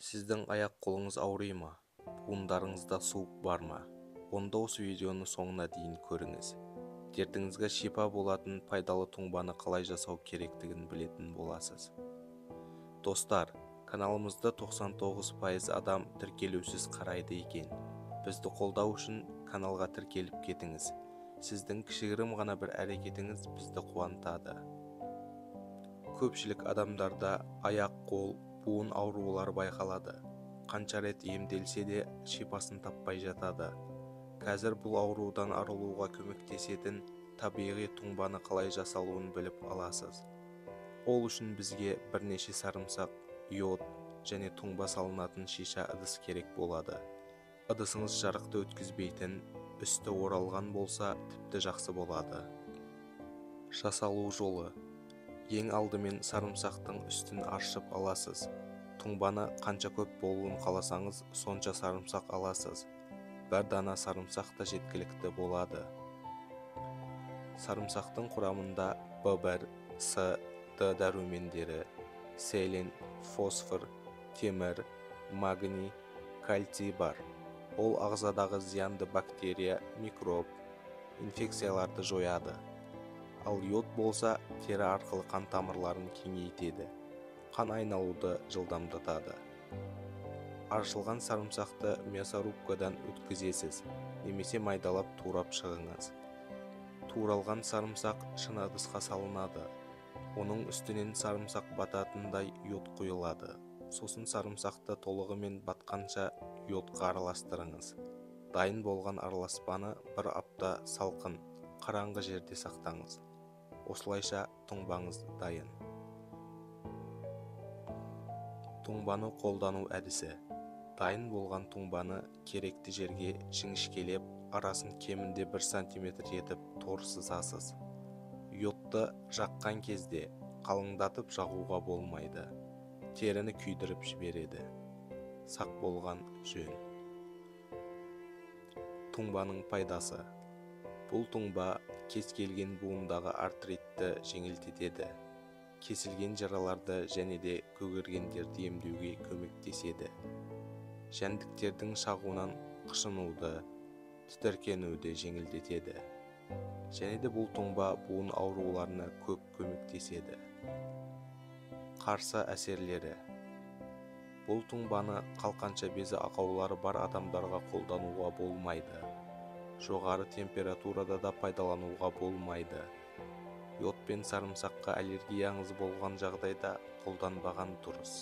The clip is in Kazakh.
Сіздің аяқ-қолыңыз ауырай ма? Буындарыңызда суық бар ма? Онда осы видеоны соңына дейін көріңіз. Дертіңізге шипа болатын пайдалы тұңбаны қалай жасау керектігін білетін боласыз. Достар, каналымызда 99% адам тіркелусіз қарайды екен. Бізді қолдау үшін каналға тіркеліп кетіңіз. Сіздің кішігірім ғана бір әрекетіңіз бізді қуантады. Көпшілік адамдарда аяқ-қол, буын аурулары байқалады. Қанша рет емделсе де шипасын таппай жатады. Қазір бұл аурудан арылуға көмектесетін табиғи тұңбаны қалай жасалуын біліп аласыз. Ол үшін бізге бірнеше сарымсақ, йод және тұңба салынатын шиша ыдыс керек болады. Ыдысыңыз жарықты өткізбейтін, үсті оралған болса, тіпті жақсы болады. Жасалу жолы. Ең алдымен сарымсақтың үстін аршып аласыз. Тұңбаны қанша көп болуын қаласаңыз, сонша сарымсақ аласыз. Бір дана сарымсақ та жеткілікті болады. Сарымсақтың құрамында В1, С, Д дәрумендері, селен, фосфор, темір, магний, кальций бар. Ол ағзадағы зиянды бактерия, микроб, инфекцияларды жояды. Ал йод болса, тері арқылы қан тамырларын кеңейтеді, қан айналуды жылдамдатады. Аршылған сарымсақты мясорубкадан өткізесіз, немесе майдалап турап шығыңыз. Туралған сарымсақ шыны ыдысқа салынады. Оның үстінен сарымсақ бататындай йод құйылады. Сосын сарымсақты толығымен батқанша йодқа араластырыңыз. Дайын болған араласпаны бір апта салқын, қараңғы жерде сақтаңыз. Осылайша тұңбаңыз дайын. Тұңбаны қолдану әдісі. Дайын болған тұңбаны керекті жерге жіңішкелеп, арасын кемінде 1 см етіп торсызасыз. Йодты жаққан кезде қалыңдатып жағуға болмайды. Теріні күйдіріп жібереді. Сақ болған жөн. Тұңбаның пайдасы. Бұл тұңба кез келген буындағы артритті жеңілдетеді. Кесілген жараларды және де көгергендерді емдеуге көмектеседі. Жәндіктердің шағуынан қышынуды, тітіркенуді жеңілдетеді. Және де бұл тұңба буын ауруларына көп көмектеседі. Қарсы әсерлері. Бұл тұңбаны қалқанша безі ақаулары бар адамдарға қолдануға болмайды. Жоғары температурада да пайдалануға болмайды. Йод пен сарымсаққа аллергияңыз болған жағдайда қолданбаған дұрыс.